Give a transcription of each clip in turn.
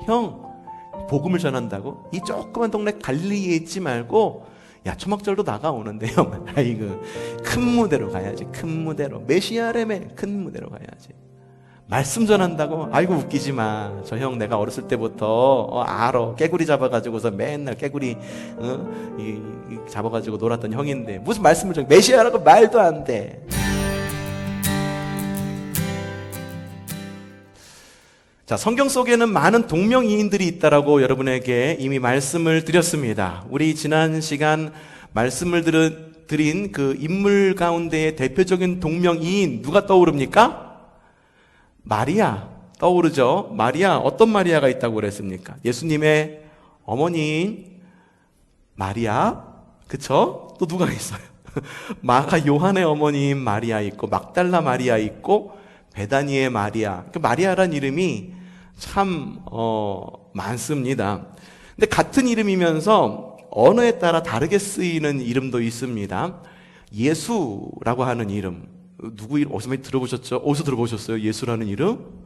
형, 복음을 전한다고? 이 조그만 동네 갈릴리에 있지 말고 야, 초막절도 나가오는데 형, 아이고, 큰 무대로 가야지. 큰 무대로. 메시아라며 큰 무대로 가야지. 말씀 전한다고? 아이고, 웃기지 마. 저 형 내가 어렸을 때부터 알아. 깨구리 잡아가지고서 맨날 깨구리 잡아가지고 놀았던 형인데 무슨 말씀을 전 메시아라고 말도 안 돼. 자, 성경 속에는 많은 동명이인들이 있다라고 여러분에게 이미 말씀을 드렸습니다. 우리 지난 시간 말씀을 드린 그 인물 가운데의 대표적인 동명이인 누가 떠오릅니까? 마리아 떠오르죠. 마리아, 어떤 마리아가 있다고 그랬습니까? 예수님의 어머니인 마리아, 그쵸? 또 누가 있어요? 마가 요한의 어머니인 마리아 있고, 막달라 마리아 있고, 베다니의 마리아. 그 마리아란 이름이 참 많습니다. 근데 같은 이름이면서 언어에 따라 다르게 쓰이는 이름도 있습니다. 예수라고 하는 이름, 누구 이름 어디서 많이 들어보셨죠? 어디서 들어보셨어요? 예수라는 이름?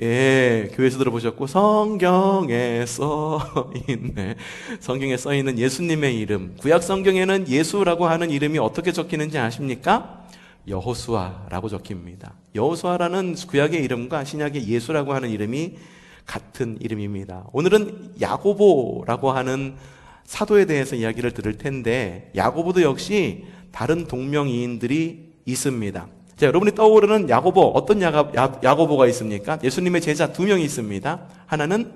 예, 교회에서 들어보셨고, 성경에 써있네. 성경에 써있는 예수님의 이름. 구약 성경에는 예수라고 하는 이름이 어떻게 적히는지 아십니까? 여호수아라고 적힙니다. 여호수아라는 구약의 이름과 신약의 예수라고 하는 이름이 같은 이름입니다. 오늘은 야고보라고 하는 사도에 대해서 이야기를 들을 텐데, 야고보도 역시 다른 동명이인들이 있습니다. 자, 여러분이 떠오르는 야고보, 어떤 야고보가 있습니까? 예수님의 제자 2명이 있습니다. 하나는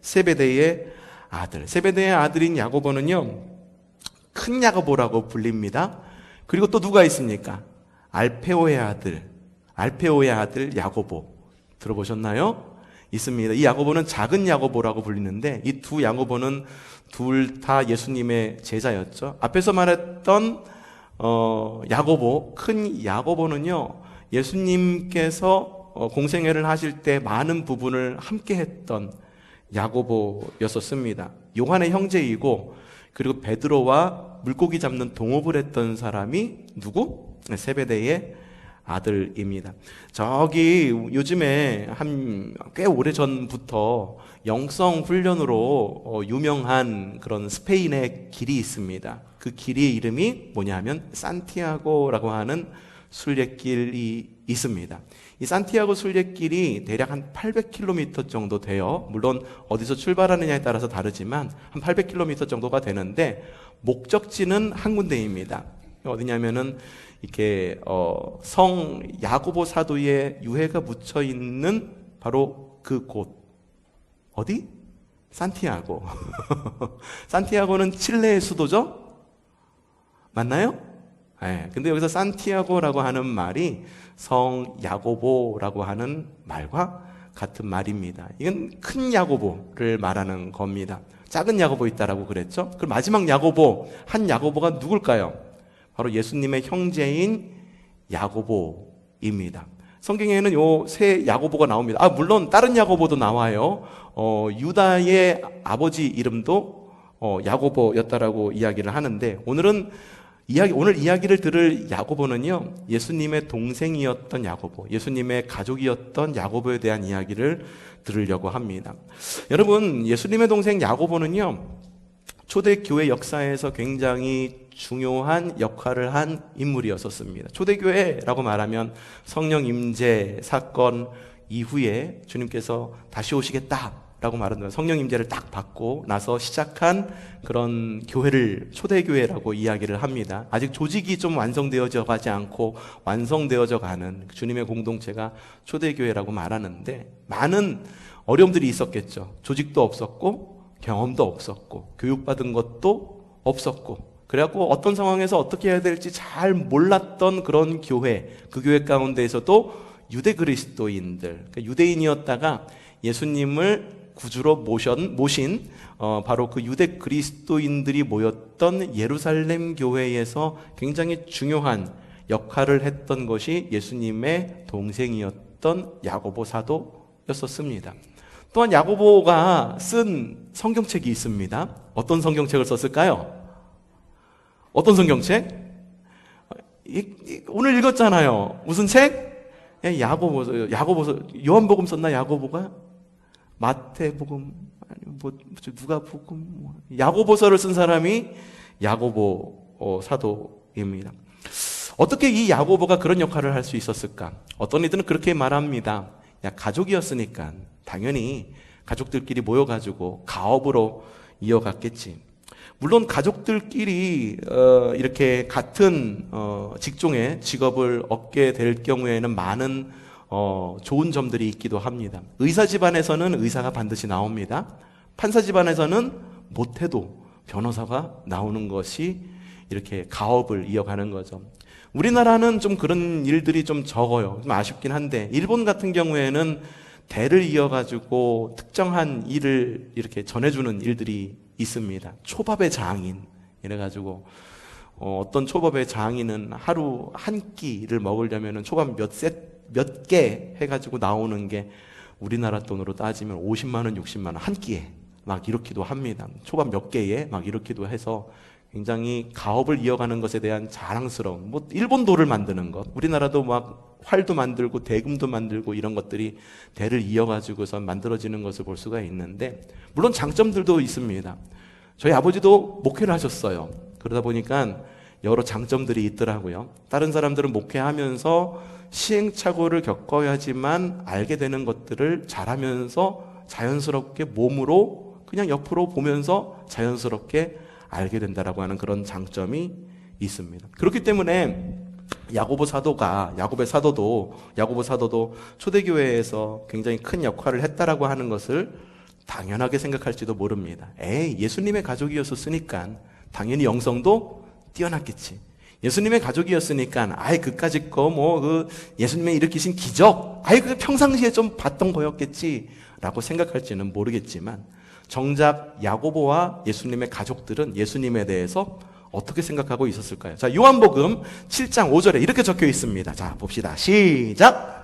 세베대의 아들. 세베대의 아들인 야고보는요, 큰 야고보라고 불립니다. 그리고 또 누가 있습니까? 알페오의 아들 야고보. 들어보셨나요? 있습니다. 이 야고보는 작은 야고보라고 불리는데, 이 두 야고보는 둘 다 예수님의 제자였죠. 앞에서 말했던 야고보, 큰 야고보는요, 예수님께서 공생애를 하실 때 많은 부분을 함께 했던 야고보였었습니다. 요한의 형제이고, 그리고 베드로와 물고기 잡는 동업을 했던 사람이 누구? 세베대의 아들입니다. 저기 요즘에 한 꽤 오래 전부터 영성 훈련으로 유명한 그런 스페인의 길이 있습니다. 그 길의 이름이 뭐냐면 산티아고라고 하는 순례길이 있습니다. 이 산티아고 순례길이 대략 한 800km 정도 돼요. 물론 어디서 출발하느냐에 따라서 다르지만 한 800km 정도가 되는데, 목적지는 한 군데입니다. 어디냐면은 이렇게 성 야고보 사도의 유해가 묻혀 있는 바로 그 곳. 어디? 산티아고. 산티아고는 칠레의 수도죠? 맞나요? 네. 근데 여기서 산티아고라고 하는 말이 성 야고보라고 하는 말과 같은 말입니다. 이건 큰 야고보를 말하는 겁니다. 작은 야고보 있다라고 그랬죠? 그럼 마지막 야고보, 한 야고보가 누굴까요? 바로 예수님의 형제인 야고보입니다. 성경에는 요 세 야고보가 나옵니다. 물론 다른 야고보도 나와요. 유다의 아버지 이름도 야고보였다라고 이야기를 하는데, 오늘 이야기를 들을 야고보는요, 예수님의 동생이었던 야고보, 예수님의 가족이었던 야고보에 대한 이야기를 들으려고 합니다. 여러분, 예수님의 동생 야고보는요, 초대교회 역사에서 굉장히 중요한 역할을 한 인물이었었습니다. 초대교회라고 말하면 성령 임재 사건 이후에 주님께서 다시 오시겠다라고 말하는, 성령 임재를 딱 받고 나서 시작한 그런 교회를 초대교회라고 이야기를 합니다. 아직 조직이 좀 완성되어져 가지 않고 완성되어져 가는 주님의 공동체가 초대교회라고 말하는데, 많은 어려움들이 있었겠죠. 조직도 없었고 경험도 없었고 교육받은 것도 없었고, 그래갖고 어떤 상황에서 어떻게 해야 될지 잘 몰랐던 그런 교회, 그 교회 가운데에서도 유대 그리스도인들, 그러니까 유대인이었다가 예수님을 구주로 모신 바로 그 유대 그리스도인들이 모였던 예루살렘 교회에서 굉장히 중요한 역할을 했던 것이 예수님의 동생이었던 야고보 사도였었습니다. 또한 야고보가 쓴 성경책이 있습니다. 어떤 성경책을 썼을까요? 어떤 성경책? 오늘 읽었잖아요. 무슨 책? 야고보서. 요한복음 썼나, 야고보가? 마태복음, 아니면 누가복음, 야고보서를 쓴 사람이 야고보 사도입니다. 어떻게 이 야고보가 그런 역할을 할 수 있었을까? 어떤 이들은 그렇게 말합니다. 가족이었으니까 당연히 가족들끼리 모여가지고 가업으로 이어갔겠지. 물론 가족들끼리 이렇게 같은 직종의 직업을 얻게 될 경우에는 많은 좋은 점들이 있기도 합니다. 의사 집안에서는 의사가 반드시 나옵니다. 판사 집안에서는 못해도 변호사가 나오는 것이 이렇게 가업을 이어가는 거죠. 우리나라는 좀 그런 일들이 좀 적어요. 좀 아쉽긴 한데, 일본 같은 경우에는 대를 이어가지고 특정한 일을 이렇게 전해주는 일들이 있습니다. 초밥의 장인 이래가지고 어떤 초밥의 장인은 하루 한 끼를 먹으려면 초밥 몇 개 해가지고 나오는 게 우리나라 돈으로 따지면 50만 원, 60만 원 한 끼에 막 이렇기도 합니다. 초밥 몇 개에 막 이렇기도 해서 굉장히 가업을 이어가는 것에 대한 자랑스러움, 일본 돌을 만드는 것, 우리나라도 막 활도 만들고 대금도 만들고 이런 것들이 대를 이어가지고서 만들어지는 것을 볼 수가 있는데, 물론 장점들도 있습니다. 저희 아버지도 목회를 하셨어요. 그러다 보니까 여러 장점들이 있더라고요. 다른 사람들은 목회하면서 시행착오를 겪어야지만 알게 되는 것들을 잘하면서 자연스럽게 몸으로 그냥 옆으로 보면서 자연스럽게 알게 된다라고 하는 그런 장점이 있습니다. 그렇기 때문에 야고보 사도도 초대교회에서 굉장히 큰 역할을 했다라고 하는 것을 당연하게 생각할지도 모릅니다. 예수님의 가족이었으니까 당연히 영성도 뛰어났겠지. 예수님의 가족이었으니까 그까짓 거 예수님의 일으키신 기적, 그 평상시에 좀 봤던 거였겠지라고 생각할지는 모르겠지만, 정작 야고보와 예수님의 가족들은 예수님에 대해서 어떻게 생각하고 있었을까요? 자, 요한복음 7장 5절에 이렇게 적혀 있습니다. 자, 봅시다. 시작.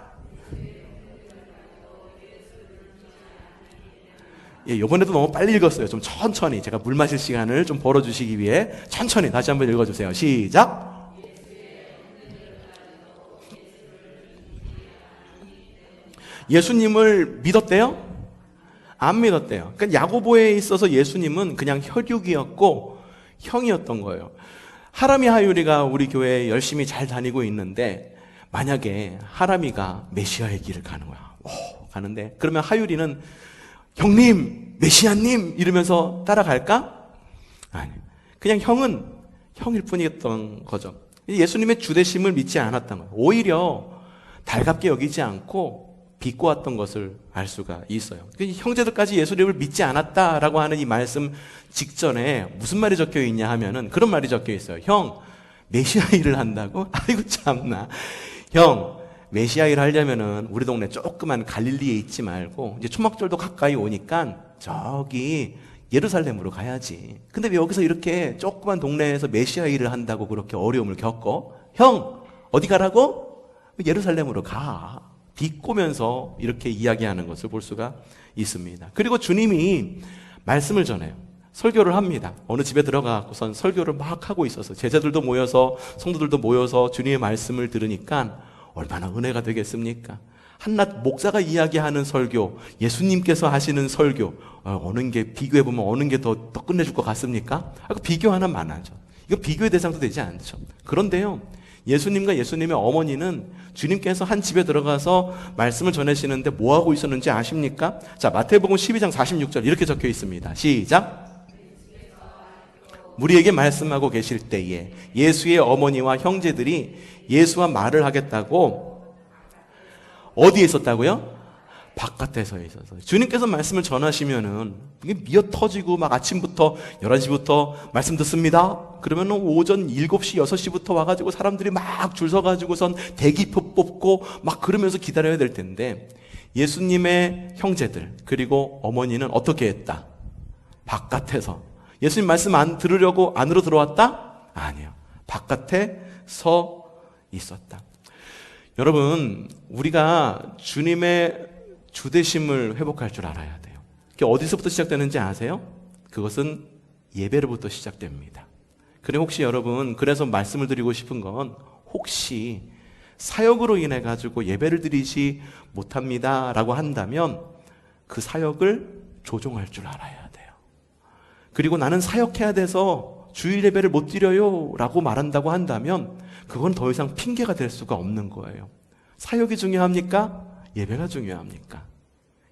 이번에도 너무 빨리 읽었어요. 좀 천천히, 제가 물 마실 시간을 좀 벌어주시기 위해 천천히 다시 한번 읽어주세요. 시작. 예수님을 믿었대요? 안 믿었대요. 그러니까 야고보에 있어서 예수님은 그냥 혈육이었고 형이었던 거예요. 하람이 하율이가 우리 교회에 열심히 잘 다니고 있는데, 만약에 하람이가 메시아의 길을 가는 거야. 가는데 그러면 하율이는 형님, 메시아님 이러면서 따라갈까? 아니, 그냥 형은 형일 뿐이었던 거죠. 예수님의 주되심을 믿지 않았던 거예요. 오히려 달갑게 여기지 않고 비꼬았던 것을 알 수가 있어요. 형제들까지 예수님을 믿지 않았다라고 하는 이 말씀 직전에 무슨 말이 적혀 있냐 하면은 그런 말이 적혀 있어요. 형, 메시아 일을 한다고? 아이고 참나. 형, 메시아 일을 하려면은 우리 동네 조그만 갈릴리에 있지 말고 이제 초막절도 가까이 오니까 저기 예루살렘으로 가야지. 근데 왜 여기서 이렇게 조그만 동네에서 메시아 일을 한다고 그렇게 어려움을 겪어? 형, 어디 가라고? 예루살렘으로 가. 비꼬면서 이렇게 이야기하는 것을 볼 수가 있습니다. 그리고 주님이 말씀을 전해요. 설교를 합니다. 어느 집에 들어가고선 설교를 막 하고 있어서 제자들도 모여서, 성도들도 모여서 주님의 말씀을 들으니까 얼마나 은혜가 되겠습니까? 한낱 목사가 이야기하는 설교, 예수님께서 하시는 설교, 어느 게 비교해보면 어느 게 더 끝내줄 것 같습니까? 비교 하나 안 하죠. 이거 비교의 대상도 되지 않죠. 그런데요, 예수님과 예수님의 어머니는 주님께서 한 집에 들어가서 말씀을 전하시는데 뭐 하고 있었는지 아십니까? 자, 마태복음 12장 46절 이렇게 적혀 있습니다. 시작. 무리에게 말씀하고 계실 때에 예수의 어머니와 형제들이 예수와 말을 하겠다고 어디에 있었다고요? 바깥에서 있어서. 주님께서 말씀을 전하시면은 이게 미어 터지고 막 아침부터 11시부터 말씀 듣습니다. 그러면 오전 7시, 6시부터 와가지고 사람들이 막 줄 서가지고선 대기표 뽑고 막 그러면서 기다려야 될 텐데, 예수님의 형제들 그리고 어머니는 어떻게 했다? 바깥에서. 예수님 말씀 안 들으려고 안으로 들어왔다? 아니요. 바깥에 서 있었다. 여러분, 우리가 주님의 주되심을 회복할 줄 알아야 돼요. 그게 어디서부터 시작되는지 아세요? 그것은 예배로부터 시작됩니다. 그래, 혹시 여러분, 그래서 말씀을 드리고 싶은 건, 혹시 사역으로 인해 가지고 예배를 드리지 못합니다 라고 한다면 그 사역을 조종할 줄 알아야 돼요. 그리고 나는 사역해야 돼서 주일 예배를 못 드려요 라고 말한다고 한다면 그건 더 이상 핑계가 될 수가 없는 거예요. 사역이 중요합니까? 예배가 중요합니까?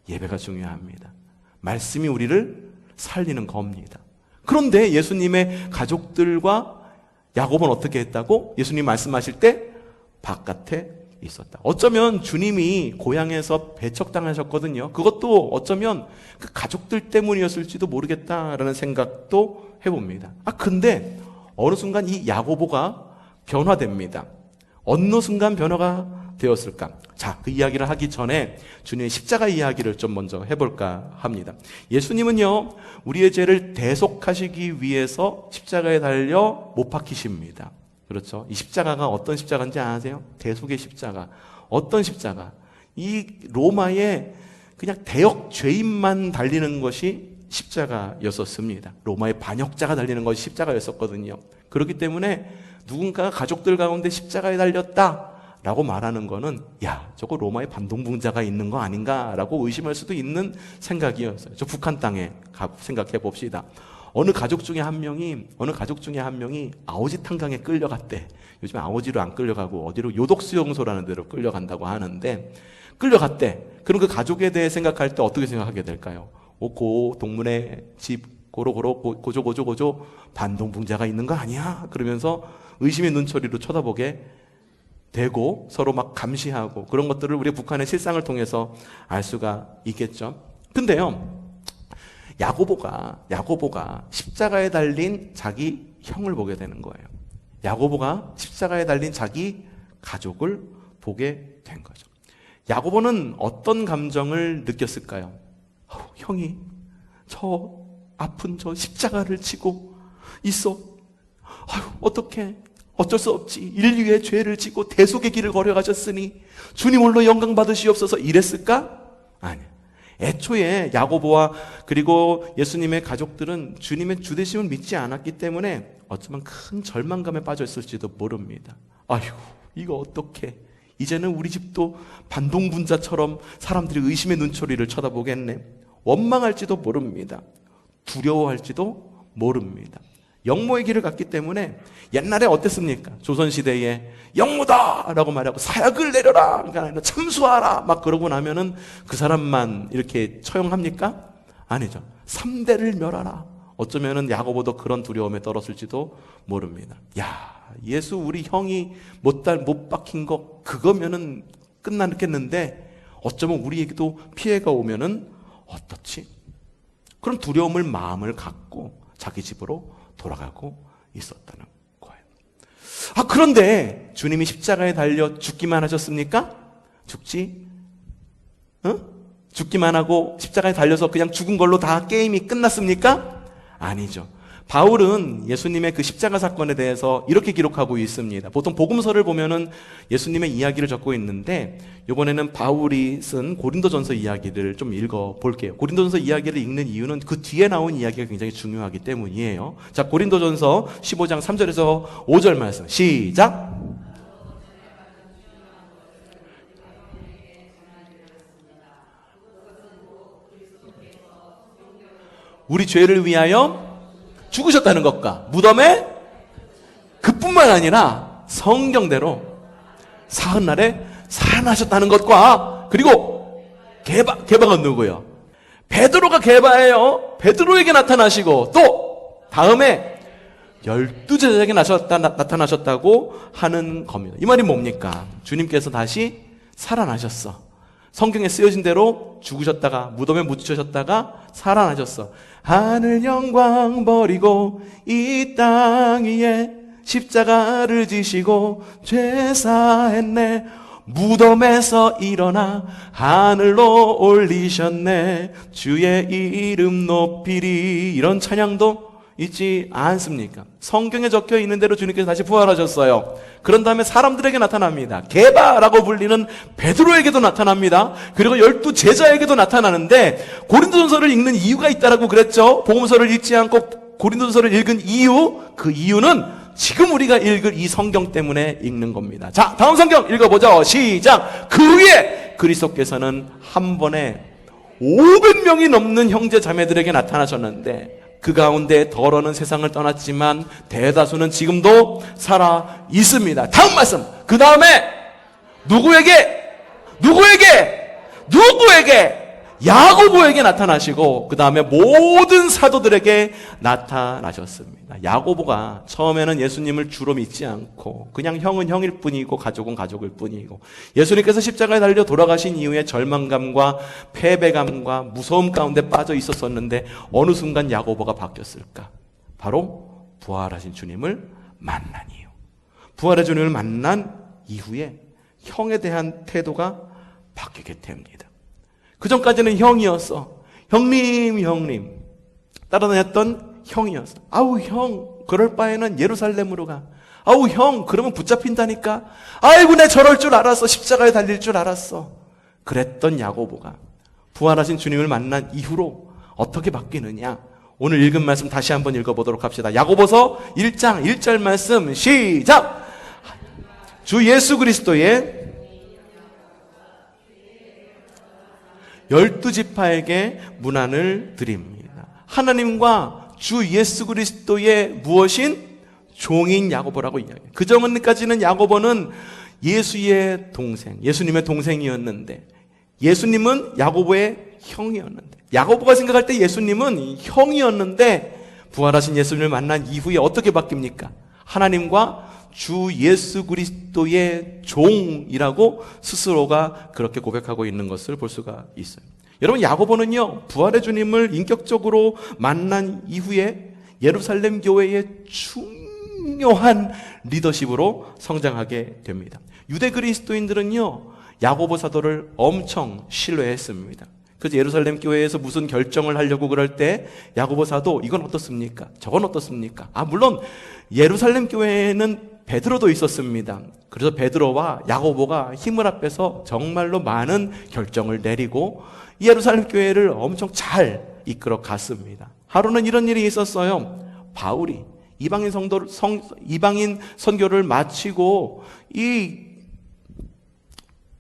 예배가 중요합니다. 말씀이 우리를 살리는 겁니다. 그런데 예수님의 가족들과 야곱은 어떻게 했다고? 예수님 말씀하실 때 바깥에 있었다. 어쩌면 주님이 고향에서 배척당하셨거든요. 그것도 어쩌면 그 가족들 때문이었을지도 모르겠다라는 생각도 해봅니다. 근데 어느 순간 이 야고보가 변화됩니다. 어느 순간 변화가 되었을까? 자, 그 이야기를 하기 전에 주님의 십자가 이야기를 좀 먼저 해볼까 합니다. 예수님은요, 우리의 죄를 대속하시기 위해서 십자가에 달려 못 박히십니다. 그렇죠? 이 십자가가 어떤 십자가인지 아세요? 대속의 십자가. 어떤 십자가? 이 로마의 그냥 대역 죄인만 달리는 것이 십자가였었습니다. 로마의 반역자가 달리는 것이 십자가였었거든요. 그렇기 때문에 누군가가 가족들 가운데 십자가에 달렸다 라고 말하는 거는 저거 로마의 반동분자가 있는 거 아닌가 라고 의심할 수도 있는 생각이었어요. 저 북한 땅에 생각해 봅시다. 어느 가족 중에 한 명이 아오지 탄강에 끌려갔대. 요즘 아오지로 안 끌려가고 어디로 요독수용소라는 데로 끌려간다고 하는데 끌려갔대. 그럼 그 가족에 대해 생각할 때 어떻게 생각하게 될까요? 고 동문의 집 고조 반동분자가 있는 거 아니야? 그러면서 의심의 눈초리로 쳐다보게 되고 서로 막 감시하고 그런 것들을 우리 북한의 실상을 통해서 알 수가 있겠죠. 근데요, 야고보가 십자가에 달린 자기 형을 보게 되는 거예요. 야고보가 십자가에 달린 자기 가족을 보게 된 거죠. 야고보는 어떤 감정을 느꼈을까요? 형이 저 아픈 저 십자가를 지고 있어. 어떡해. 어쩔 수 없지. 인류의 죄를 지고 대속의 길을 걸어가셨으니 주님 홀로 영광 받으시옵소서 이랬을까? 아니야. 애초에 야고보와 그리고 예수님의 가족들은 주님의 주되심을 믿지 않았기 때문에 어쩌면 큰 절망감에 빠져 있을지도 모릅니다. 이거 어떡해. 이제는 우리 집도 반동분자처럼 사람들이 의심의 눈초리를 쳐다보겠네. 원망할지도 모릅니다. 두려워할지도 모릅니다. 영모의 길을 갔기 때문에 옛날에 어땠습니까? 조선시대에 영모다! 라고 말하고 사약을 내려라! 그러니까 참수하라! 막 그러고 나면은 그 사람만 이렇게 처형합니까? 아니죠. 3대를 멸하라. 어쩌면은 야고보도 그런 두려움에 떨었을지도 모릅니다. 예수 우리 형이 못 박힌 거 그거면은 끝나겠는데 어쩌면 우리에게도 피해가 오면은 어떻지? 그런 두려움을 마음을 갖고 자기 집으로 돌아가고 있었다는 거예요. 그런데 주님이 십자가에 달려 죽기만 하셨습니까? 죽기만 하고 십자가에 달려서 그냥 죽은 걸로 다 게임이 끝났습니까? 아니죠. 바울은 예수님의 그 십자가 사건에 대해서 이렇게 기록하고 있습니다. 보통 복음서를 보면은 예수님의 이야기를 적고 있는데 이번에는 바울이 쓴 고린도전서 이야기를 좀 읽어볼게요. 고린도전서 이야기를 읽는 이유는 그 뒤에 나온 이야기가 굉장히 중요하기 때문이에요. 자, 고린도전서 15장 3절에서 5절 말씀 시작! 우리 죄를 위하여 죽으셨다는 것과 무덤에 그뿐만 아니라 성경대로 사흘날에 살아나셨다는 것과 그리고 게바가 누구요? 베드로가 게바예요. 베드로에게 나타나시고 또 다음에 12제자에게 나타나셨다고 하는 겁니다. 이 말이 뭡니까? 주님께서 다시 살아나셨어. 성경에 쓰여진 대로 죽으셨다가 무덤에 묻히셨다가 살아나셨어. 하늘 영광 버리고 이 땅 위에 십자가를 지시고 죄 사했네. 무덤에서 일어나 하늘로 올리셨네. 주의 이름 높이리. 이런 찬양도 있지 않습니까? 성경에 적혀 있는 대로 주님께서 다시 부활하셨어요. 그런 다음에 사람들에게 나타납니다. 게바라고 불리는 베드로에게도 나타납니다. 그리고 12제자에게도 나타나는데 고린도전서를 읽는 이유가 있다라고 그랬죠. 복음서를 읽지 않고 고린도전서를 읽은 이유, 그 이유는 지금 우리가 읽을 이 성경 때문에 읽는 겁니다. 자, 다음 성경 읽어보죠. 시작! 그 위에 그리스도께서는 한 번에 500명이 넘는 형제 자매들에게 나타나셨는데 그 가운데 덜어는 세상을 떠났지만 대다수는 지금도 살아 있습니다. 다음 말씀. 그 다음에 누구에게? 야고보에게 나타나시고 그 다음에 모든 사도들에게 나타나셨습니다. 야고보가 처음에는 예수님을 주로 믿지 않고 그냥 형은 형일 뿐이고 가족은 가족일 뿐이고 예수님께서 십자가에 달려 돌아가신 이후에 절망감과 패배감과 무서움 가운데 빠져 있었었는데 어느 순간 야고보가 바뀌었을까? 바로 부활하신 주님을 만난 이유. 부활의 주님을 만난 이후에 형에 대한 태도가 바뀌게 됩니다. 그 전까지는 형이었어. 형님. 따라다녔던 형이었어. 아우, 형, 그럴 바에는 예루살렘으로 가. 아우, 형, 그러면 붙잡힌다니까. 아이고, 내 저럴 줄 알았어. 십자가에 달릴 줄 알았어. 그랬던 야고보가 부활하신 주님을 만난 이후로 어떻게 바뀌느냐. 오늘 읽은 말씀 다시 한번 읽어보도록 합시다. 야고보서 1장 1절 말씀 시작. 주 예수 그리스도의 12지파에게 문안을 드립니다. 하나님과 주 예수 그리스도의 무엇인 종인 야고보라고 이야기해요. 그 전까지는 야고보는 예수의 동생, 예수님의 동생이었는데 예수님은 야고보의 형이었는데 야고보가 생각할 때 예수님은 형이었는데 부활하신 예수님을 만난 이후에 어떻게 바뀝니까? 하나님과 주 예수 그리스도의 종이라고 스스로가 그렇게 고백하고 있는 것을 볼 수가 있어요. 여러분, 야고보는요 부활의 주님을 인격적으로 만난 이후에 예루살렘 교회의 중요한 리더십으로 성장하게 됩니다. 유대 그리스도인들은요 야고보 사도를 엄청 신뢰했습니다. 그래서 예루살렘 교회에서 무슨 결정을 하려고 그럴 때 야고보 사도 이건 어떻습니까? 저건 어떻습니까? 물론 예루살렘 교회에는 베드로도 있었습니다. 그래서 베드로와 야고보가 힘을 합해서 정말로 많은 결정을 내리고 예루살렘 교회를 엄청 잘 이끌어 갔습니다. 하루는 이런 일이 있었어요. 바울이 이방인 선교를 마치고 이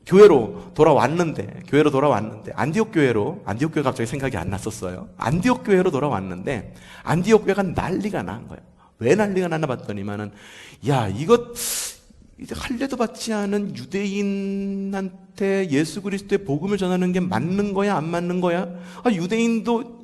교회로 돌아왔는데 안디옥 교회가 갑자기 생각이 안 났었어요. 안디옥 교회로 돌아왔는데 안디옥 교회가 난리가 난 거예요. 왜 난리가 났나 봤더니만은 이거 할례도 받지 않은 유대인한테 예수 그리스도의 복음을 전하는 게 맞는 거야, 안 맞는 거야?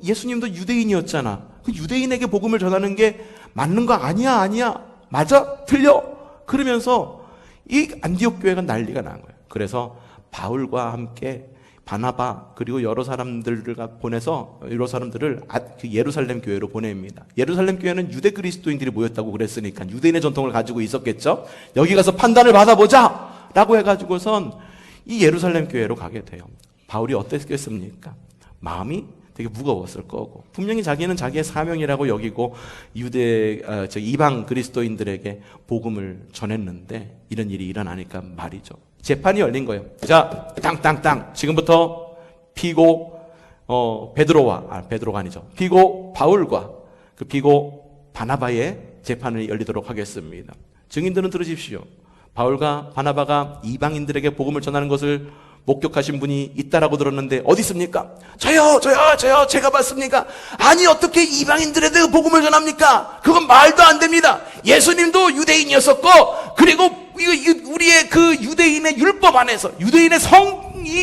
예수님도 유대인이었잖아. 그 유대인에게 복음을 전하는 게 맞는 거 아니야? 맞아? 틀려? 그러면서 이 안디옥 교회가 난리가 난 거예요. 그래서 바울과 함께 바나바 그리고 여러 사람들을 보내서 여러 사람들을 예루살렘 교회로 보냅니다. 예루살렘 교회는 유대 그리스도인들이 모였다고 그랬으니까 유대인의 전통을 가지고 있었겠죠. 여기 가서 판단을 받아보자 라고 해가지고선 이 예루살렘 교회로 가게 돼요. 바울이 어땠겠습니까? 마음이 되게 무거웠을 거고 분명히 자기는 자기의 사명이라고 여기고 이방 그리스도인들에게 복음을 전했는데 이런 일이 일어나니까 말이죠. 재판이 열린 거예요. 자, 땅. 지금부터 피고 피고 바울과 그 피고 바나바의 재판이 열리도록 하겠습니다. 증인들은 들으십시오. 바울과 바나바가 이방인들에게 복음을 전하는 것을 목격하신 분이 있다라고 들었는데 어디 있습니까? 저요, 제가 봤습니까? 아니, 어떻게 이방인들에게 복음을 전합니까? 그건 말도 안 됩니다. 예수님도 유대인이었었고, 그리고 우리의 그 유대인의 율법 안에서, 유대인의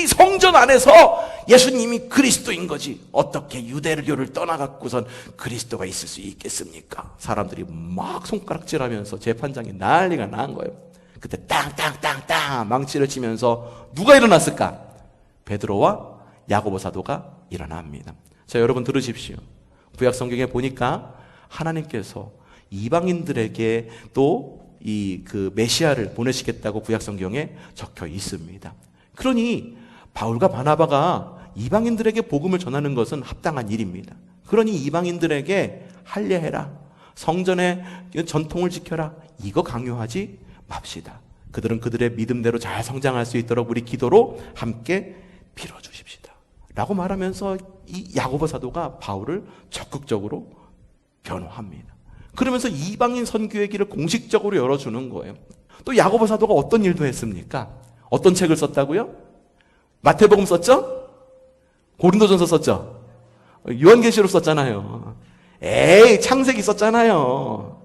성전 안에서 예수님이 그리스도인 거지. 어떻게 유대교를 떠나갖고선 그리스도가 있을 수 있겠습니까? 사람들이 막 손가락질하면서 재판장이 난리가 난 거예요. 그때 땅 망치를 치면서 누가 일어났을까? 베드로와 야고보 사도가 일어납니다. 자, 여러분 들으십시오. 구약 성경에 보니까 하나님께서 이방인들에게 또 그 메시아를 보내시겠다고 구약 성경에 적혀 있습니다. 그러니 바울과 바나바가 이방인들에게 복음을 전하는 것은 합당한 일입니다. 그러니 이방인들에게 할례해라, 성전의 전통을 지켜라, 이거 강요하지 맙시다. 그들은 그들의 믿음대로 잘 성장할 수 있도록 우리 기도로 함께 빌어주십시다 라고 말하면서 이 야고보 사도가 바울을 적극적으로 변호합니다. 그러면서 이방인 선교의 길을 공식적으로 열어주는 거예요. 또 야고보 사도가 어떤 일도 했습니까? 어떤 책을 썼다고요? 마태복음 썼죠? 고린도전서 썼죠? 요한계시록 썼잖아요. 에이, 창세기 썼잖아요.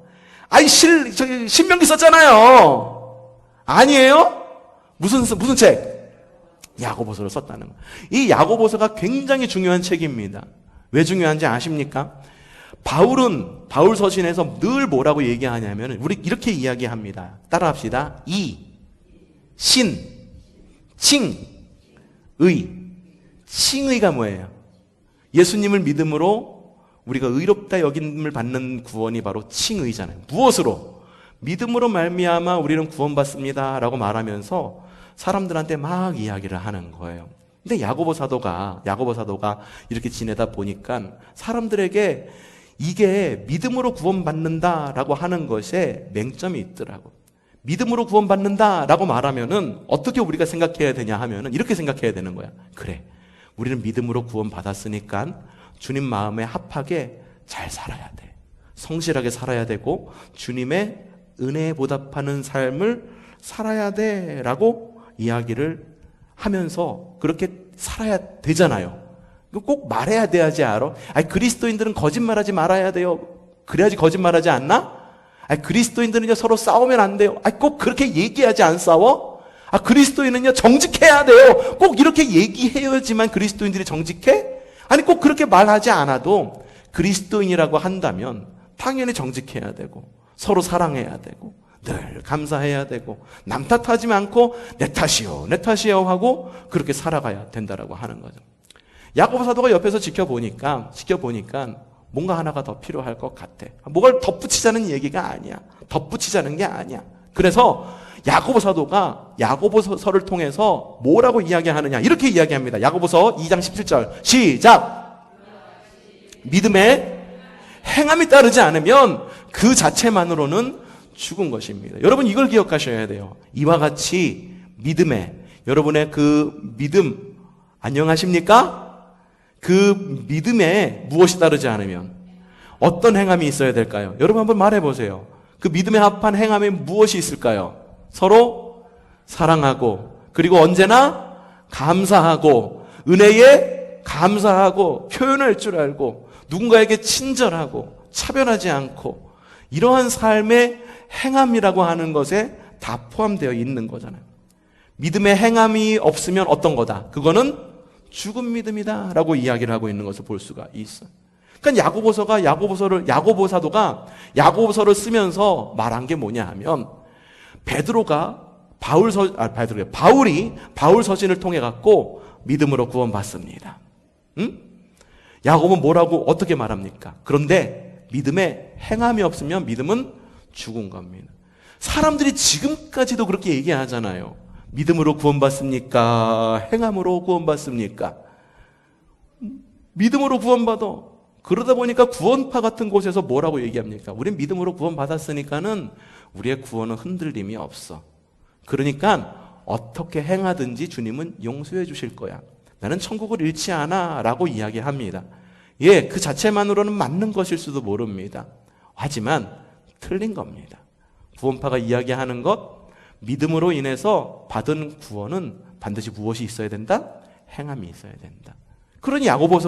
아이, 신명기 썼잖아요. 아니에요? 무슨 책? 야고보서를 썼다는 거예요. 이 야고보서가 굉장히 중요한 책입니다. 왜 중요한지 아십니까? 바울 서신에서 늘 뭐라고 얘기하냐면, 우리 이렇게 이야기합니다. 따라합시다. 신, 칭, 의. 칭의가 뭐예요? 예수님을 믿음으로 우리가 의롭다 여김을 받는 구원이 바로 칭의잖아요. 무엇으로? 믿음으로 말미암아 우리는 구원받습니다 라고 말하면서 사람들한테 막 이야기를 하는 거예요. 근데 야고보 사도가 이렇게 지내다 보니까 사람들에게 이게 믿음으로 구원받는다라고 하는 것에 맹점이 있더라고. 믿음으로 구원받는다라고 말하면은 어떻게 우리가 생각해야 되냐 하면은 이렇게 생각해야 되는 거야. 그래, 우리는 믿음으로 구원받았으니까 주님 마음에 합하게 잘 살아야 돼. 성실하게 살아야 되고 주님의 은혜에 보답하는 삶을 살아야 돼 라고 이야기를 하면서 그렇게 살아야 되잖아요. 꼭 말해야 돼야지 알아? 아니, 그리스도인들은 거짓말하지 말아야 돼요. 그래야지 거짓말하지 않나? 아니, 그리스도인들은요 서로 싸우면 안 돼요. 아니, 꼭 그렇게 얘기하지 안 싸워? 아, 그리스도인은요 정직해야 돼요. 꼭 이렇게 얘기해야지만 그리스도인들이 정직해? 아니, 꼭 그렇게 말하지 않아도 그리스도인이라고 한다면 당연히 정직해야 되고 서로 사랑해야 되고 늘 감사해야 되고 남 탓하지 않고 내 탓이요 하고 그렇게 살아가야 된다라고 하는 거죠. 야고보 사도가 옆에서 지켜보니까 뭔가 하나가 더 필요할 것 같아. 뭐가 덧붙이자는 얘기가 아니야. 덧붙이자는 게 아니야. 그래서 야고보 사도가 야고보서를 통해서 뭐라고 이야기하느냐, 이렇게 이야기합니다. 야고보서 2장 17절 시작. 믿음에 행함이 따르지 않으면 그 자체만으로는 죽은 것입니다. 여러분, 이걸 기억하셔야 돼요. 이와 같이 믿음에, 여러분의 그 믿음 안녕하십니까? 그 믿음에 무엇이 따르지 않으면 어떤 행함이 있어야 될까요? 여러분 한번 말해보세요. 그 믿음에 합한 행함에 무엇이 있을까요? 서로 사랑하고, 그리고 언제나 감사하고, 은혜에 감사하고, 표현할 줄 알고, 누군가에게 친절하고, 차별하지 않고, 이러한 삶의 행함이라고 하는 것에 다 포함되어 있는 거잖아요. 믿음의 행함이 없으면 어떤 거다? 그거는 죽은 믿음이다 라고 이야기를 하고 있는 것을 볼 수가 있어요. 그러니까 야고보 사도가 야고보서를 쓰면서 말한 게 뭐냐 하면, 바울이 바울 서신을 통해 갖고 믿음으로 구원받습니다. 응? 야고보는 뭐라고 어떻게 말합니까? 그런데 믿음에 행함이 없으면 믿음은 죽은 겁니다. 사람들이 지금까지도 그렇게 얘기하잖아요. 믿음으로 구원받습니까? 행함으로 구원받습니까? 믿음으로 구원받아. 그러다 보니까 구원파 같은 곳에서 뭐라고 얘기합니까? 우린 믿음으로 구원받았으니까는 우리의 구원은 흔들림이 없어. 그러니까 어떻게 행하든지 주님은 용서해 주실 거야. 나는 천국을 잃지 않아 라고 이야기합니다. 예, 그 자체만으로는 맞는 것일 수도 모릅니다. 하지만 틀린 겁니다. 구원파가 이야기하는 것, 믿음으로 인해서 받은 구원은 반드시 무엇이 있어야 된다? 행함이 있어야 된다. 그러니 야고보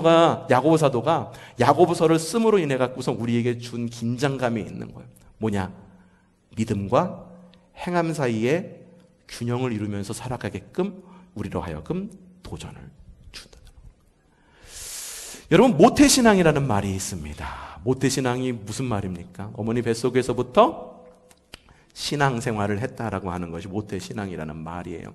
사도가 야고보서를 씀으로 인해 갖고서 우리에게 준 긴장감이 있는 거예요. 뭐냐? 믿음과 행함 사이에 균형을 이루면서 살아가게끔 우리로 하여금 도전을 준다. 여러분, 모태신앙이라는 말이 있습니다. 모태신앙이 무슨 말입니까? 어머니 뱃속에서부터 신앙생활을 했다라고 하는 것이 모태신앙이라는 말이에요.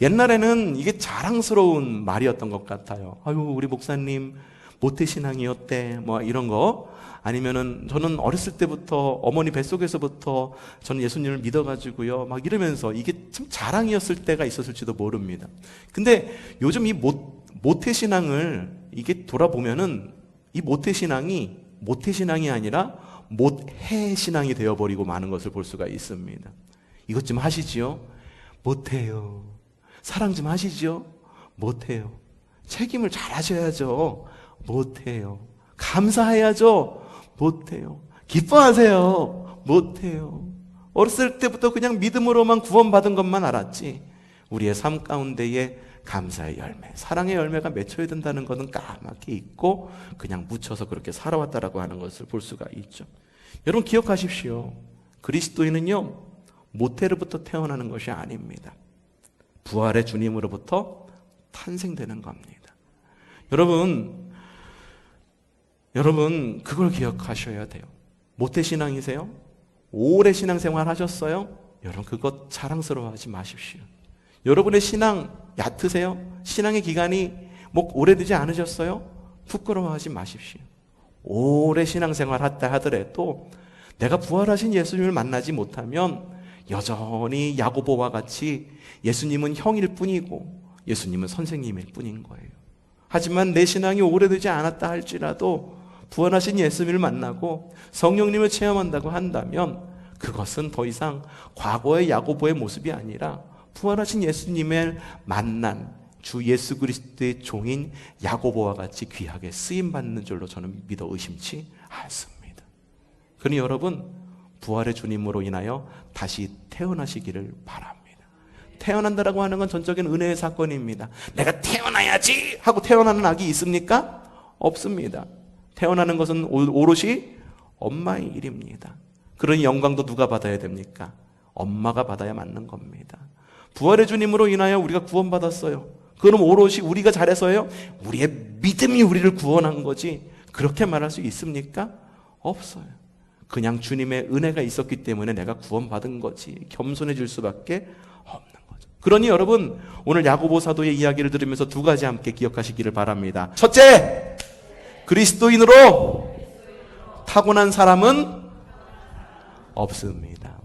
옛날에는 이게 자랑스러운 말이었던 것 같아요. 아유, 우리 목사님 모태신앙이었대, 뭐 이런 거. 아니면은 저는 어렸을 때부터 어머니 뱃속에서부터 저는 예수님을 믿어가지고요, 막 이러면서 이게 참 자랑이었을 때가 있었을지도 모릅니다. 근데 요즘 이 모태신앙을 이게 돌아보면은 이 모태신앙이 아니라 못해신앙이 되어버리고 마는 것을 볼 수가 있습니다. 이것 좀 하시지요? 못해요. 사랑 좀 하시지요? 못해요. 책임을 잘 하셔야죠. 못해요. 감사해야죠. 못해요. 기뻐하세요. 못해요. 어렸을 때부터 그냥 믿음으로만 구원받은 것만 알았지 우리의 삶 가운데에 감사의 열매, 사랑의 열매가 맺혀야 된다는 것은 까맣게 있고 그냥 묻혀서 그렇게 살아왔다라고 하는 것을 볼 수가 있죠. 여러분 기억하십시오. 그리스도인은요, 모태로부터 태어나는 것이 아닙니다. 부활의 주님으로부터 탄생되는 겁니다. 여러분 그걸 기억하셔야 돼요. 모태신앙이세요? 오래 신앙생활 하셨어요? 여러분 그것 자랑스러워하지 마십시오. 여러분의 신앙 얕으세요? 신앙의 기간이 오래되지 않으셨어요? 부끄러워하지 마십시오. 오래 신앙생활 했다 하더라도 내가 부활하신 예수님을 만나지 못하면 여전히 야고보와 같이 예수님은 형일 뿐이고 예수님은 선생님일 뿐인 거예요. 하지만 내 신앙이 오래되지 않았다 할지라도 부활하신 예수님을 만나고 성령님을 체험한다고 한다면 그것은 더 이상 과거의 야고보의 모습이 아니라 부활하신 예수님을 만난 주 예수 그리스도의 종인 야고보와 같이 귀하게 쓰임받는 줄로 저는 믿어 의심치 않습니다. 그러니 여러분 부활의 주님으로 인하여 다시 태어나시기를 바랍니다. 태어난다라고 하는 건 전적인 은혜의 사건입니다. 내가 태어나야지 하고 태어나는 아기 있습니까? 없습니다. 태어나는 것은 오롯이 엄마의 일입니다. 그러니 영광도 누가 받아야 됩니까? 엄마가 받아야 맞는 겁니다. 부활의 주님으로 인하여 우리가 구원받았어요. 그럼 오롯이 우리가 잘해서요? 우리의 믿음이 우리를 구원한 거지 그렇게 말할 수 있습니까? 없어요. 그냥 주님의 은혜가 있었기 때문에 내가 구원받은 거지 겸손해질 수밖에 없는 거죠. 그러니 여러분 오늘 야고보 사도의 이야기를 들으면서 두 가지 함께 기억하시기를 바랍니다. 첫째, 그리스도인으로 타고난 사람은 없습니다.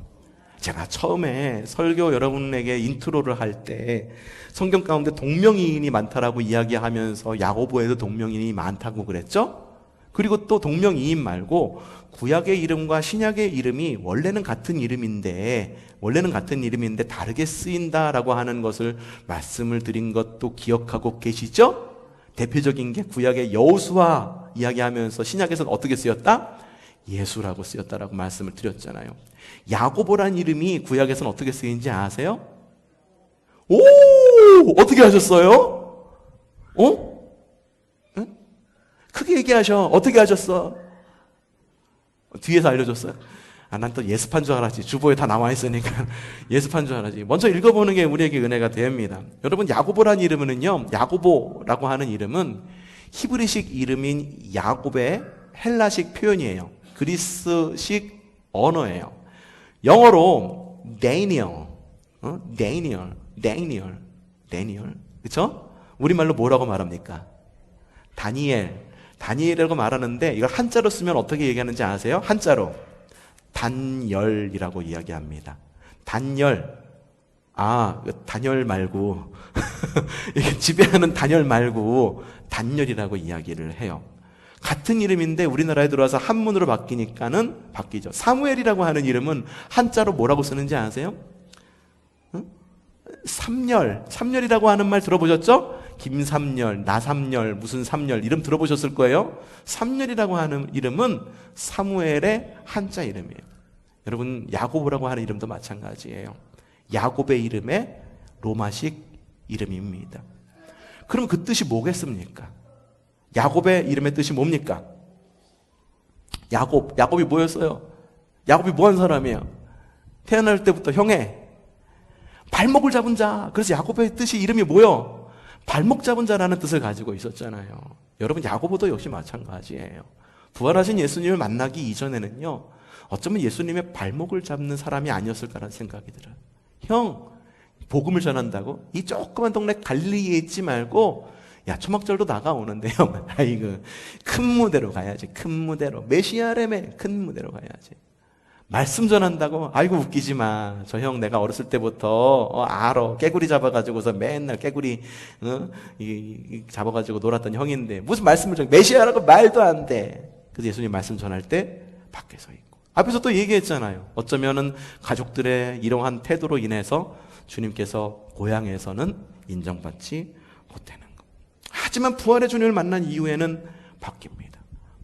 제가 처음에 설교 여러분에게 인트로를 할 때 성경 가운데 동명이인이 많다라고 이야기하면서 야고보에도 동명이인이 많다고 그랬죠? 그리고 또 동명이인 말고 구약의 이름과 신약의 이름이 원래는 같은 이름인데 다르게 쓰인다라고 하는 것을 말씀을 드린 것도 기억하고 계시죠? 대표적인 게 구약의 여호수아 이야기하면서 신약에서는 어떻게 쓰였다? 예수라고 쓰였다라고 말씀을 드렸잖아요. 야고보란 이름이 구약에서는 어떻게 쓰인지 아세요? 오! 어떻게 하셨어요? 크게 얘기하셔. 어떻게 하셨어? 뒤에서 알려줬어요? 난 또 예습한 줄 알았지. 주보에 다 나와 있으니까 예습한 줄 알았지. 먼저 읽어보는 게 우리에게 은혜가 됩니다. 여러분 야고보란 이름은요, 야고보라고 하는 이름은 히브리식 이름인 야곱의 헬라식 표현이에요. 그리스식 언어예요. 영어로 Daniel, 그렇죠? 우리말로 뭐라고 말합니까? 다니엘이라고 말하는데 이걸 한자로 쓰면 어떻게 얘기하는지 아세요? 한자로 단열이라고 이야기합니다. 단열 말고 지배하는 단열 말고 단열이라고 이야기를 해요. 같은 이름인데 우리나라에 들어와서 한문으로 바뀌니까는 바뀌죠. 사무엘이라고 하는 이름은 한자로 뭐라고 쓰는지 아세요? 삼열이라고 하는 말 들어보셨죠? 김삼열, 나삼열, 무슨 삼열 이름 들어보셨을 거예요. 삼열이라고 하는 이름은 사무엘의 한자 이름이에요. 여러분 야고보라고 하는 이름도 마찬가지예요. 야곱의 이름의 로마식 이름입니다. 그럼 그 뜻이 뭐겠습니까? 야곱의 이름의 뜻이 뭡니까? 야곱이 뭐였어요? 야곱이 뭐한 사람이에요? 태어날 때부터 형의 발목을 잡은 자. 그래서 야곱의 뜻이 이름이 뭐요? 발목 잡은 자라는 뜻을 가지고 있었잖아요. 여러분 야고보도 역시 마찬가지예요. 부활하신 예수님을 만나기 이전에는요, 어쩌면 예수님의 발목을 잡는 사람이 아니었을까라는 생각이 들어요. 형, 복음을 전한다고? 이 조그만 동네 갈릴리에 있지 말고 야 초막절도 나가오는데 형, 아이고 큰 무대로 가야지. 큰 무대로 메시아라며 큰 무대로 가야지. 말씀 전한다고? 아이고 웃기지 마. 저 형 내가 어렸을 때부터 알아. 깨구리 잡아가지고서 맨날 깨구리 잡아가지고 놀았던 형인데 무슨 말씀을 전해. 메시아라고 말도 안 돼. 그래서 예수님 말씀 전할 때 밖에 서 있고 앞에서 또 얘기했잖아요. 어쩌면은 가족들의 이러한 태도로 인해서 주님께서 고향에서는 인정받지 못하는 것. 하지만 부활의 주님을 만난 이후에는 바뀝니다.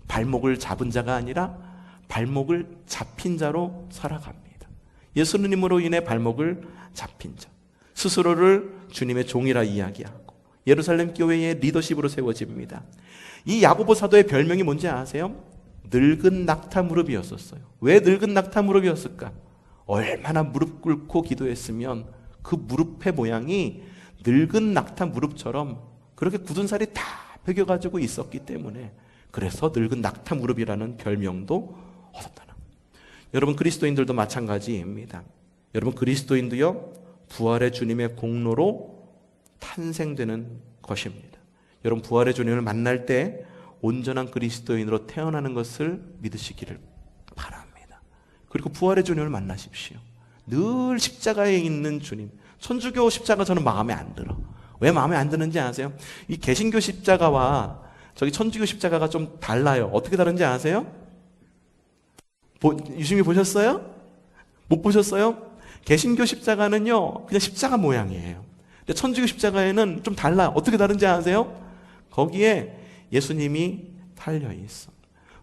발목을 잡은 자가 아니라 발목을 잡힌 자로 살아갑니다. 예수님으로 인해 발목을 잡힌 자, 스스로를 주님의 종이라 이야기하고 예루살렘 교회의 리더십으로 세워집니다. 이 야고보 사도의 별명이 뭔지 아세요? 늙은 낙타 무릎이었었어요. 왜 늙은 낙타 무릎이었을까? 얼마나 무릎 꿇고 기도했으면 그 무릎의 모양이 늙은 낙타 무릎처럼 그렇게 굳은 살이 다 베겨가지고 있었기 때문에, 그래서 늙은 낙타 무릎이라는 별명도 얻었다는. 여러분, 그리스도인들도 마찬가지입니다. 여러분, 그리스도인도요, 부활의 주님의 공로로 탄생되는 것입니다. 여러분, 부활의 주님을 만날 때 온전한 그리스도인으로 태어나는 것을 믿으시기를 바랍니다. 그리고 부활의 주님을 만나십시오. 늘 십자가에 있는 주님. 천주교 십자가 저는 마음에 안 들어. 왜 마음에 안 드는지 아세요? 이 개신교 십자가와 저기 천주교 십자가가 좀 달라요. 어떻게 다른지 아세요? 유심히 보셨어요? 못 보셨어요? 개신교 십자가는요, 그냥 십자가 모양이에요. 근데 천주교 십자가에는 좀 달라요. 어떻게 다른지 아세요? 거기에 예수님이 달려 있어.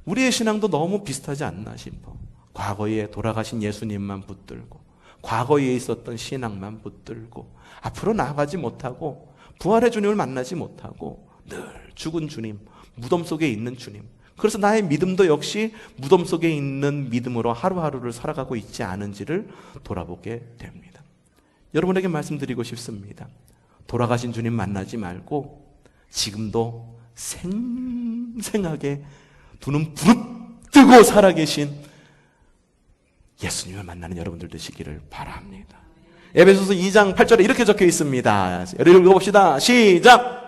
우리의 신앙도 너무 비슷하지 않나 싶어. 과거에 돌아가신 예수님만 붙들고, 과거에 있었던 신앙만 붙들고, 앞으로 나아가지 못하고, 부활의 주님을 만나지 못하고, 늘 죽은 주님, 무덤 속에 있는 주님. 그래서 나의 믿음도 역시 무덤 속에 있는 믿음으로 하루하루를 살아가고 있지 않은지를 돌아보게 됩니다. 여러분에게 말씀드리고 싶습니다. 돌아가신 주님 만나지 말고 지금도 생생하게 두 눈 부릅뜨고 살아계신 예수님을 만나는 여러분들 되시기를 바랍니다. 에베소서 2장 8절에 이렇게 적혀 있습니다. 읽어봅시다. 시작!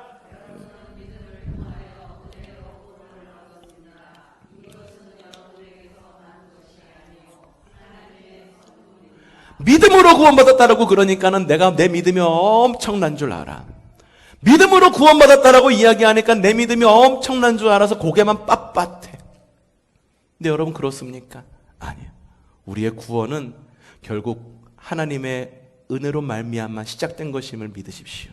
믿음으로 구원받았다라고 그러니까는 내가 내 믿음이 엄청난 줄 알아. 믿음으로 구원받았다라고 이야기하니까 내 믿음이 엄청난 줄 알아서 고개만 빳빳해. 근데 여러분, 그렇습니까? 아니에요. 우리의 구원은 결국 하나님의 은혜로 말미암아 시작된 것임을 믿으십시오.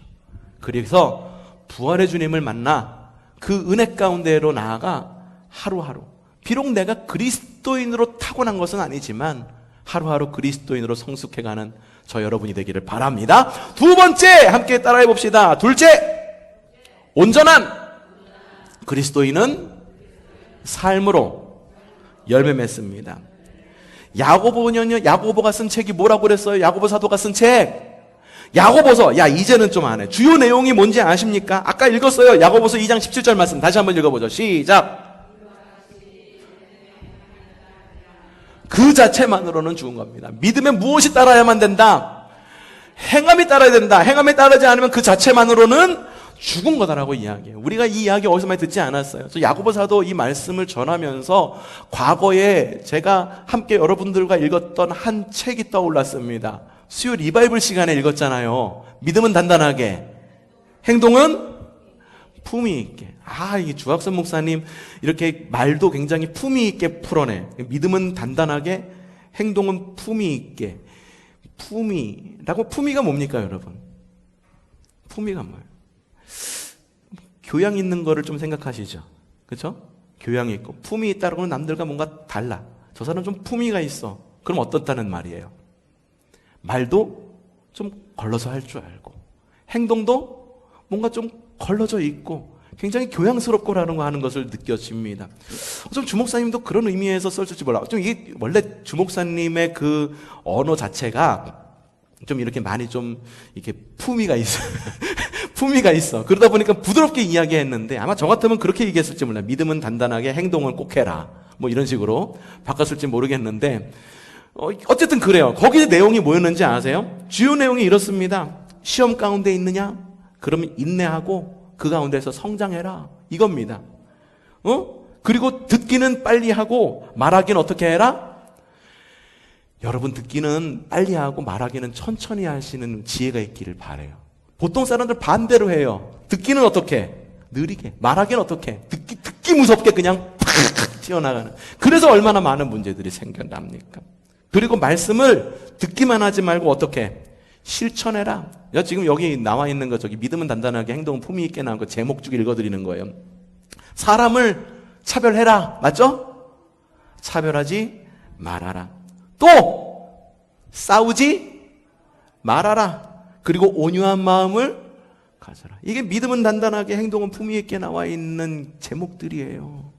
그래서 부활의 주님을 만나 그 은혜 가운데로 나아가 하루하루, 비록 내가 그리스도인으로 타고난 것은 아니지만 하루하루 그리스도인으로 성숙해가는 저 여러분이 되기를 바랍니다. 두 번째, 함께 따라해 봅시다. 둘째, 온전한 그리스도인은 삶으로 열매 맺습니다. 야고보가 쓴 책이 뭐라고 그랬어요? 야고보 사도가 쓴 책. 야고보서, 이제는 좀 안 해. 주요 내용이 뭔지 아십니까? 아까 읽었어요. 야고보서 2장 17절 말씀 다시 한번 읽어보죠. 시작. 그 자체만으로는 죽은 겁니다. 믿음에 무엇이 따라야만 된다? 행함이 따라야 된다. 행함이 따르지 않으면 그 자체만으로는 죽은 거다라고 이야기해요. 우리가 이 이야기 어디서 많이 듣지 않았어요. 저 야고보 사도 이 말씀을 전하면서 과거에 제가 함께 여러분들과 읽었던 한 책이 떠올랐습니다. 수요 리바이블 시간에 읽었잖아요. 믿음은 단단하게, 행동은 품위 있게. 이 주학선 목사님 이렇게 말도 굉장히 품위 있게 풀어내. 믿음은 단단하게, 행동은 품위 있게. 품위가 뭡니까, 여러분? 품위가 뭐예요? 교양 있는 거를 좀 생각하시죠. 그렇죠? 교양이 있고 품위 있다라고 하면 남들과 뭔가 달라. 저 사람 좀 품위가 있어. 그럼 어떻다는 말이에요? 말도 좀 걸러서 할 줄 알고, 행동도 뭔가 좀 걸러져 있고 굉장히 교양스럽고라는 거 하는 것을 느껴집니다. 좀 주목사님도 그런 의미에서 썼을지 몰라. 좀 이게 원래 주목사님의 그 언어 자체가 좀 이렇게 많이 좀 이렇게 품위가 있어. 품위가 있어. 그러다 보니까 부드럽게 이야기했는데 아마 저 같으면 그렇게 얘기했을지 몰라. 믿음은 단단하게, 행동은 꼭 해라. 뭐 이런 식으로 바꿨을지 모르겠는데 어쨌든 그래요. 거기에 내용이 뭐였는지 아세요? 주요 내용이 이렇습니다. 시험 가운데 있느냐? 그러면 인내하고 그 가운데서 성장해라. 이겁니다. 그리고 듣기는 빨리 하고 말하기는 어떻게 해라? 여러분, 듣기는 빨리 하고 말하기는 천천히 하시는 지혜가 있기를 바라요. 보통 사람들 반대로 해요. 듣기는 어떻게? 느리게. 말하기는 어떻게? 듣기 무섭게 그냥 팍 튀어나가는. 그래서 얼마나 많은 문제들이 생겨납니까? 그리고 말씀을 듣기만 하지 말고 어떻게? 실천해라. 지금 여기 나와 있는 거, 저기 믿음은 단단하게, 행동은 품위 있게 나온 거 제목 쭉 읽어드리는 거예요. 사람을 차별해라. 맞죠? 차별하지 말아라. 또 싸우지 말아라. 그리고 온유한 마음을 가져라. 이게 믿음은 단단하게 행동은 품위 있게 나와 있는 제목들이에요.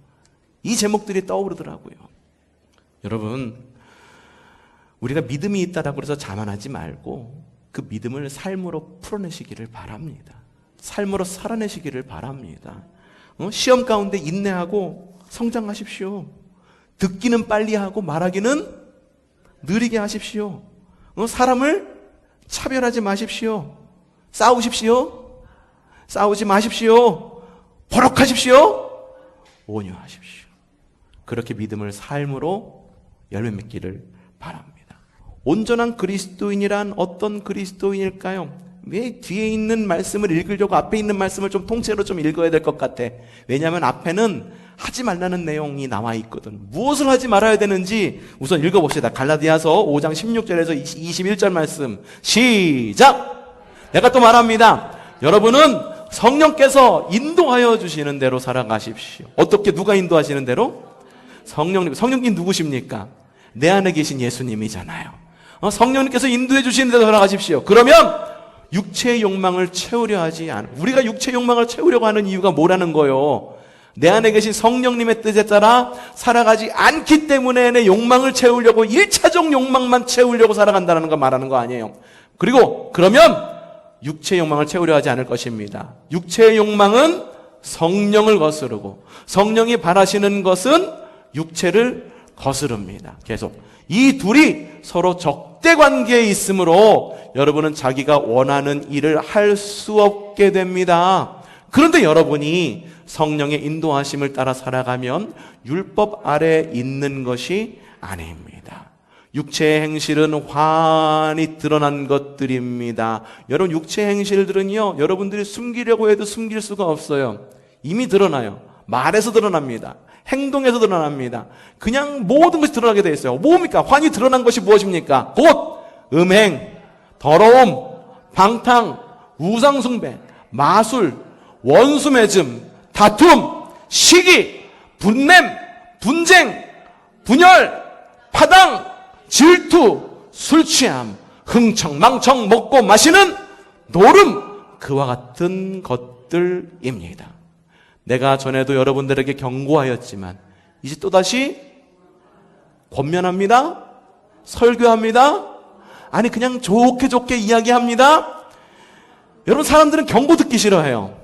이 제목들이 떠오르더라고요. 여러분, 우리가 믿음이 있다라고 해서 자만하지 말고 그 믿음을 삶으로 풀어내시기를 바랍니다. 삶으로 살아내시기를 바랍니다. 시험 가운데 인내하고 성장하십시오. 듣기는 빨리 하고 말하기는 느리게 하십시오. 사람을 차별하지 마십시오. 싸우십시오. 싸우지 마십시오. 버럭하십시오. 온유하십시오. 그렇게 믿음을 삶으로 열매 맺기를 바랍니다. 온전한 그리스도인이란 어떤 그리스도인일까요? 왜 뒤에 있는 말씀을 읽으려고 앞에 있는 말씀을 좀 통째로 좀 읽어야 될 것 같아? 왜냐하면 앞에는 하지 말라는 내용이 나와 있거든. 무엇을 하지 말아야 되는지 우선 읽어봅시다. 갈라디아서 5장 16절에서 21절 말씀 시작! 내가 또 말합니다. 여러분은 성령께서 인도하여 주시는 대로 살아가십시오. 어떻게? 누가 인도하시는 대로? 성령님 누구십니까? 내 안에 계신 예수님이잖아요. 성령님께서 인도해 주시는 대로 살아가십시오. 그러면 육체의 욕망을 채우려 하지 않아. 우리가 육체의 욕망을 채우려고 하는 이유가 뭐라는 거예요? 내 안에 계신 성령님의 뜻에 따라 살아가지 않기 때문에 내 욕망을 채우려고 1차적 욕망만 채우려고 살아간다는 거 말하는 거 아니에요. 그리고 그러면 육체의 욕망을 채우려 하지 않을 것입니다. 육체의 욕망은 성령을 거스르고 성령이 바라시는 것은 육체를 거스릅니다. 계속 이 둘이 서로 적대 관계에 있으므로 여러분은 자기가 원하는 일을 할 수 없게 됩니다. 그런데 여러분이 성령의 인도하심을 따라 살아가면 율법 아래 있는 것이 아닙니다. 육체의 행실은 환히 드러난 것들입니다. 여러분, 육체의 행실들은요, 여러분들이 숨기려고 해도 숨길 수가 없어요. 이미 드러나요. 말에서 드러납니다. 행동에서 드러납니다. 그냥 모든 것이 드러나게 되어 있어요. 뭡니까? 환히 드러난 것이 무엇입니까? 곧 음행, 더러움, 방탕, 우상숭배, 마술, 원수매즘, 다툼, 시기, 분냄, 분쟁, 분열, 파당, 질투, 술취함, 흥청망청 먹고 마시는 노름, 그와 같은 것들입니다. 내가 전에도 여러분들에게 경고하였지만 이제 또다시 권면합니다. 설교합니다. 아니 그냥 좋게 이야기합니다. 여러분, 사람들은 경고 듣기 싫어해요.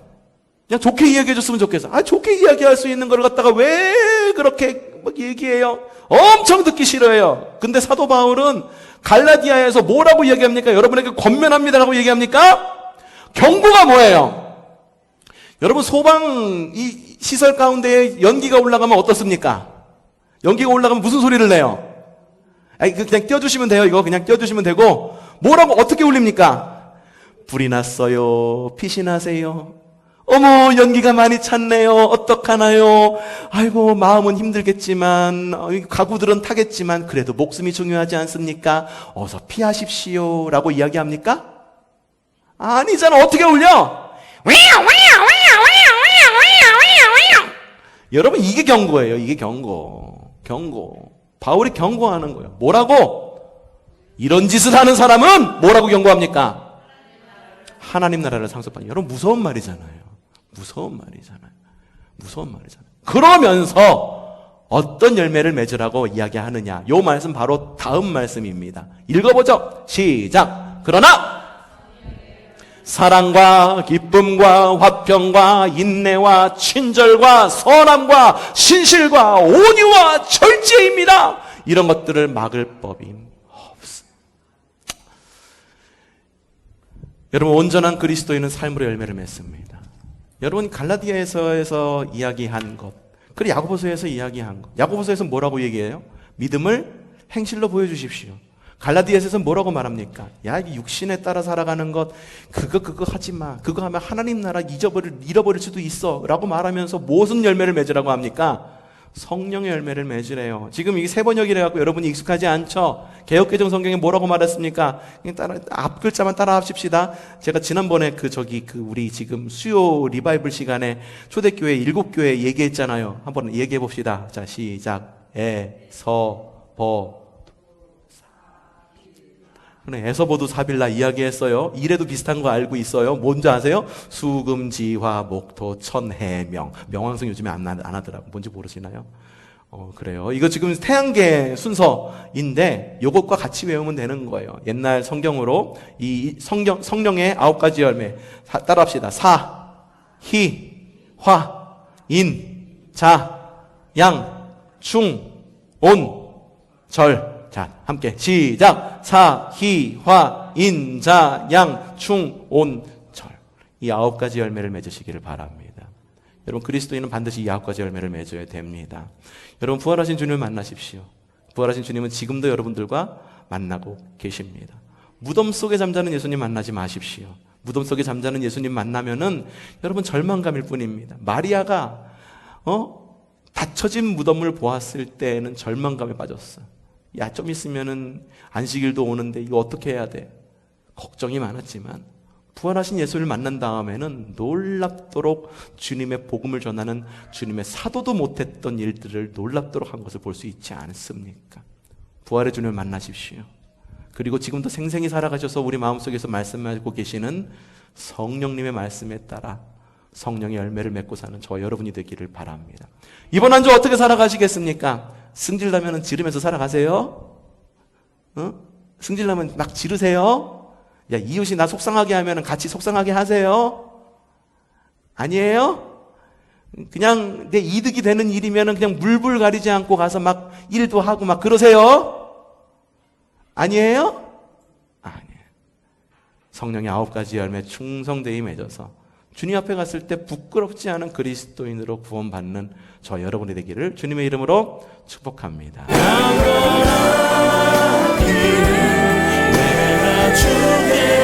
그냥 좋게 이야기해 줬으면 좋겠어. 좋게 이야기할 수 있는 걸 갖다가 왜 그렇게 막 얘기해요? 엄청 듣기 싫어해요. 근데 사도 바울은 갈라디아에서 뭐라고 이야기합니까? 여러분에게 권면합니다라고 얘기합니까? 경고가 뭐예요? 여러분, 소방 이 시설 가운데에 연기가 올라가면 어떻습니까? 연기가 올라가면 무슨 소리를 내요? 그냥 띄워주시면 돼요. 이거 그냥 띄워주시면 되고, 뭐라고 어떻게 울립니까? 불이 났어요. 빛이 나세요. 어머, 연기가 많이 찼네요. 어떡하나요? 아이고, 마음은 힘들겠지만, 가구들은 타겠지만, 그래도 목숨이 중요하지 않습니까? 어서 피하십시오. 라고 이야기합니까? 아니잖아. 어떻게 울려? 여러분, 이게 경고예요. 이게 경고. 바울이 경고하는 거예요. 뭐라고? 이런 짓을 하는 사람은 뭐라고 경고합니까? 하나님 나라를 상속받는. 여러분, 무서운 말이잖아요. 그러면서 어떤 열매를 맺으라고 이야기하느냐? 요 말씀 바로 다음 말씀입니다. 읽어보죠. 시작. 그러나 사랑과 기쁨과 화평과 인내와 친절과 선함과 신실과 온유와 절제입니다. 이런 것들을 막을 법이 없습니다. 여러분, 온전한 그리스도인은 삶으로 열매를 맺습니다. 여러분, 갈라디아에서 이야기한 것, 그리고 야고보서에서 이야기한 것. 야고보서에서 뭐라고 얘기해요? 믿음을 행실로 보여주십시오. 갈라디아에서 뭐라고 말합니까? 야, 육신에 따라 살아가는 것, 그거 하지 마. 그거 하면 하나님 나라 잃어버릴 수도 있어. 라고 말하면서 무슨 열매를 맺으라고 합니까? 성령의 열매를 맺으래요. 지금 이게 세번역이라 갖고 여러분이 익숙하지 않죠? 개역개정 성경에 뭐라고 말했습니까? 그냥 앞 글자만 따라 합시다. 제가 지난번에 우리 지금 수요 리바이블 시간에 초대교회 7교회 얘기했잖아요. 한번 얘기해 봅시다. 자, 시작. 에서보도 사빌라 이야기했어요. 이래도 비슷한 거 알고 있어요. 뭔지 아세요? 수금지화 목토 천해명. 명왕성 요즘에 안 하더라고. 뭔지 모르시나요? 그래요. 이거 지금 태양계 순서인데 요것과 같이 외우면 되는 거예요. 옛날 성경으로 이 성령의 9가지 열매 따라합시다. 사, 희, 화, 인, 자, 양, 충, 온, 절. 자, 함께 시작. 사, 희, 화, 인, 자, 양, 충, 온, 절. 이 9가지 열매를 맺으시기를 바랍니다. 여러분, 그리스도인은 반드시 이 9가지 열매를 맺어야 됩니다. 여러분, 부활하신 주님을 만나십시오. 부활하신 주님은 지금도 여러분들과 만나고 계십니다. 무덤 속에 잠자는 예수님 만나지 마십시오. 무덤 속에 잠자는 예수님 만나면은 여러분 절망감일 뿐입니다. 마리아가 닫혀진 무덤을 보았을 때는 절망감에 빠졌어. 야, 좀 있으면은 안식일도 오는데 이거 어떻게 해야 돼? 걱정이 많았지만 부활하신 예수를 만난 다음에는 놀랍도록 주님의 복음을 전하는 주님의 사도도 못했던 일들을 놀랍도록 한 것을 볼 수 있지 않습니까? 부활의 주님을 만나십시오. 그리고 지금도 생생히 살아가셔서 우리 마음속에서 말씀하고 계시는 성령님의 말씀에 따라 성령의 열매를 맺고 사는 저 여러분이 되기를 바랍니다. 이번 한 주 어떻게 살아가시겠습니까? 승질나면 지르면서 살아가세요? 승질나면 막 지르세요? 야, 이웃이 나 속상하게 하면 같이 속상하게 하세요? 아니에요? 그냥 내 이득이 되는 일이면 그냥 물불 가리지 않고 가서 막 일도 하고 막 그러세요? 아니에요? 아니에요. 성령의 9가지 열매 충성되이 맺어서 주님 앞에 갔을 때 부끄럽지 않은 그리스도인으로 구원받는 저 여러분이 되기를 주님의 이름으로 축복합니다. 내가 주께